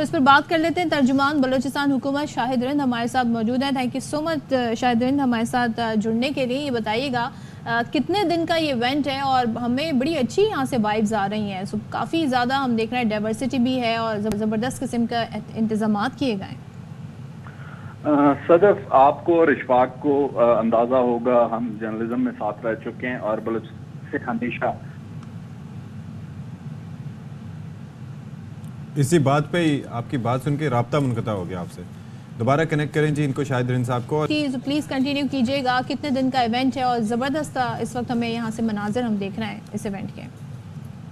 इस पर बात कर लेते हैं। तर्जुमान बलूचिस्तान हुकूमत शाहिद रिंद हमारे साथ मौजूद हैं। Thank you so much Shahid Rind हमारे साथ जुड़ने के लिए। ये बताइएगा कितने दिन का ये इवेंट है और हमें बड़ी अच्छी यहाँ से वाइब्स आ रही हैं। सो काफ़ी ज़्यादा हम देख रहे हैं डाइवर्सिटी भी है और ज़बरदस्त किस्म का इंतजामात किए गए। सदफ, आपको और इशफाक को अंदाज़ा होगा, हम जर्नलिज्म में साथ रह चुके हैं और बलूचिस्तान से हमेशा इसी बात पे ही आपकी बात सुन के राब्ता मुनक़ता हो गया आपसे। दोबारा कनेक्ट करें जी इनको, शाहिद रिंद साहब को। प्लीज़ कंटिन्यू कीजिएगा। कितने दिन का इवेंट है और ज़बरदस्त इस वक्त हमें यहाँ से मनाज़र हम देख रहे हैं इस इवेंट के।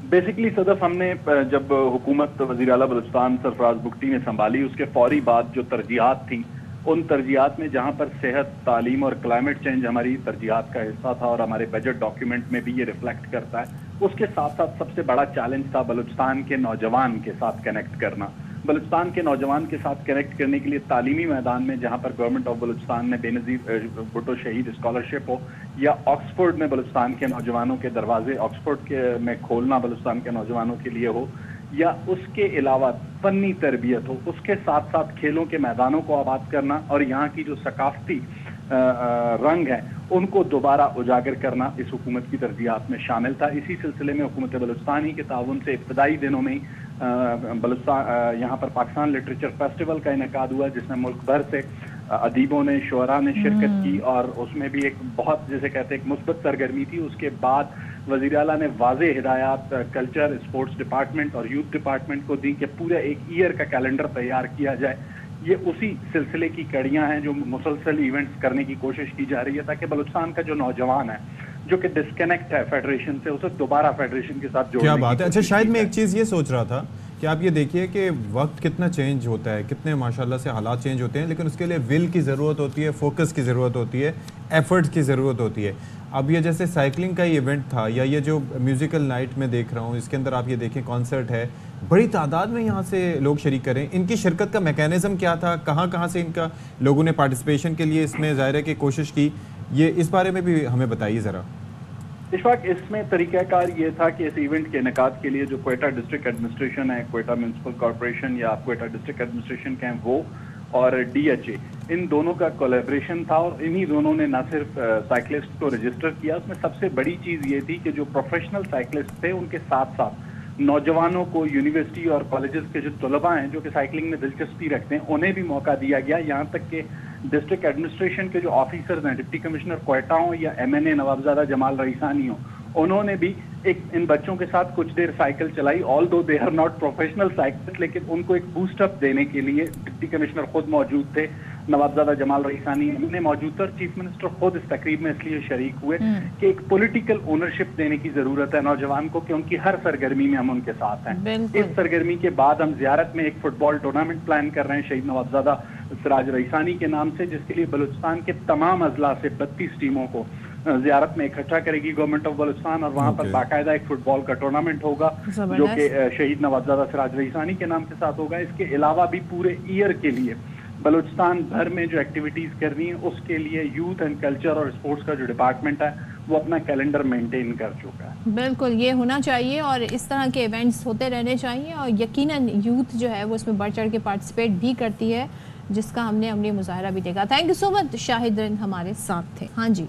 बेसिकली सदफ, हमने जब हुकूमत वज़ीर आला बलूचिस्तान सरफराज बुगटी ने संभाली, उसके फौरी बाद जो तरजीहात थी, उन तरजीहात में जहाँ पर सेहत, तालीम और क्लाइमेट चेंज हमारी तरजीहात का हिस्सा था और हमारे बजट डॉक्यूमेंट में भी ये रिफ्लेक्ट करता है, उसके साथ साथ सबसे बड़ा चैलेंज था बलूचिस्तान के नौजवान के साथ कनेक्ट करना। बलूचिस्तान के नौजवान के साथ कनेक्ट करने के लिए तालीमी मैदान में जहाँ पर गवर्नमेंट ऑफ बलूचिस्तान ने बेनज़ीर भुट्टो शहीद स्कॉलरशिप हो, या ऑक्सफोर्ड में बलूचिस्तान के नौजवानों के दरवाजे ऑक्सफोर्ड में खोलना बलूचिस्तान के नौजवानों के लिए हो, या उसके अलावा फन्नी तरबियत हो, उसके साथ साथ खेलों के मैदानों को आबाद करना और यहाँ की जो सकाफती रंग है उनको दोबारा उजागर करना इस हुकूमत की तरजीहात में शामिल था। इसी सिलसिले में हुकूमत बलूचिस्तान ही के ताउन से इब्तदाई दिनों में ही बलूचिस्तान यहाँ पर पाकिस्तान लिटरेचर फेस्टिवल का इनेकाद हुआ, जिसमें मुल्क भर से अदीबों ने, शुअरा ने शिरकत की और उसमें भी एक बहुत, जैसे कहते हैं, एक मुस्बत सरगर्मी थी। उसके बाद वज़ीर आला ने वाज़ेह हिदायत कल्चर, स्पोर्ट्स डिपार्टमेंट और यूथ डिपार्टमेंट को दी कि पूरा एक ईयर का कैलेंडर तैयार किया जाए। ये उसी सिलसिले की कड़ियां हैं जो मुसलसल इवेंट्स करने की कोशिश की जा रही है, ताकि बलूचिस्तान का जो नौजवान है जो कि डिस्कनेक्ट है फेडरेशन से, उसे दोबारा फेडरेशन के साथ जोड़ने। क्या बात है। अच्छा शायद मैं एक चीज़ ये सोच रहा था कि आप ये देखिए कि वक्त कितना चेंज होता है, कितने माशाल्लाह से हालात चेंज होते हैं, लेकिन उसके लिए विल की ज़रूरत होती है, फोकस की ज़रूरत होती है, एफर्ट्स की ज़रूरत होती है। अब ये जैसे साइकिलिंग का इवेंट था या ये जो म्यूज़िकल नाइट में देख रहा हूँ, इसके अंदर आप ये देखें कॉन्सर्ट है, बड़ी तादाद में यहाँ से लोग शरीक करें। इनकी शिरकत का मैकेनिज़्म क्या था, कहाँ से इनका लोगों ने पार्टिसिपेशन के लिए इसमें ज़ाहिर है कि कोशिश की, ये इस बारे में भी हमें बताइए ज़रा। इशफाक, इसमें तरीक़ाकार ये था कि इस इवेंट के इनेकाद के लिए जो क्वेटा डिस्ट्रिक्ट एडमिनिस्ट्रेशन है, क्वेटा म्यूनसिपल कॉर्पोरेशन या क्वेटा डिस्ट्रिक्ट एडमिनिस्ट्रेशन के हैं वो, और DHA, इन दोनों का कोलैबोरेशन था और इन्हीं दोनों ने न सिर्फ साइकिलिस्ट को रजिस्टर किया, उसमें सबसे बड़ी चीज़ ये थी कि जो प्रोफेशनल साइकिलिस्ट थे उनके साथ साथ नौजवानों को, यूनिवर्सिटी और कॉलेजेस के जो तलबा हैं जो कि साइकिलिंग में दिलचस्पी रखते हैं, उन्हें भी मौका दिया गया। यहाँ तक कि डिस्ट्रिक्ट एडमिनिस्ट्रेशन के जो ऑफिसर्स हैं, डिप्टी कमिश्नर क्वेटा हो या MNA नवाबजादा जमाल रईसानी हो, उन्होंने भी इन बच्चों के साथ कुछ देर साइकिल चलाई। Although they are not professional cyclist, लेकिन उनको एक बूस्टअप देने के लिए डिप्टी कमिश्नर खुद मौजूद थे, नवाबजादा जमाल रईसानी ने मौजूद थे, चीफ मिनिस्टर खुद इस तकरीब में इसलिए शरीक हुए कि एक पॉलिटिकल ओनरशिप देने की जरूरत है नौजवान को, क्योंकि हर सरगर्मी में हम उनके साथ हैं। इस सरगर्मी के बाद हम ज़ियारत में एक फुटबॉल टूर्नामेंट प्लान कर रहे हैं शहीद नवाबजादा सिराज रईसानी के नाम से, जिसके लिए बलूचिस्तान के तमाम अजला से 32 टीमों को ज़ियारत में इकट्ठा करेगी गवर्नमेंट ऑफ बलूचिस्तान, और वहाँ पर बाकायदा एक फुटबॉल का टूर्नामेंट होगा जो कि शहीद नवाबजादा सिराज रईसानी के नाम के साथ होगा। इसके अलावा भी पूरे ईयर के लिए बलूचिस्तान भर में जो एक्टिविटीज कर रही हैं, उसके लिए यूथ एंड कल्चर और स्पोर्ट्स का जो डिपार्टमेंट है वो अपना कैलेंडर मेंटेन कर चुका है। बिल्कुल, ये होना चाहिए और इस तरह के इवेंट्स होते रहने चाहिए और यकीनन यूथ जो है वो इसमें बढ़ चढ़ के पार्टिसिपेट भी करती है, जिसका हमने अमली मुजाहरा भी देखा। Thank you so much, Shahid Rind हमारे साथ थे। हाँ जी।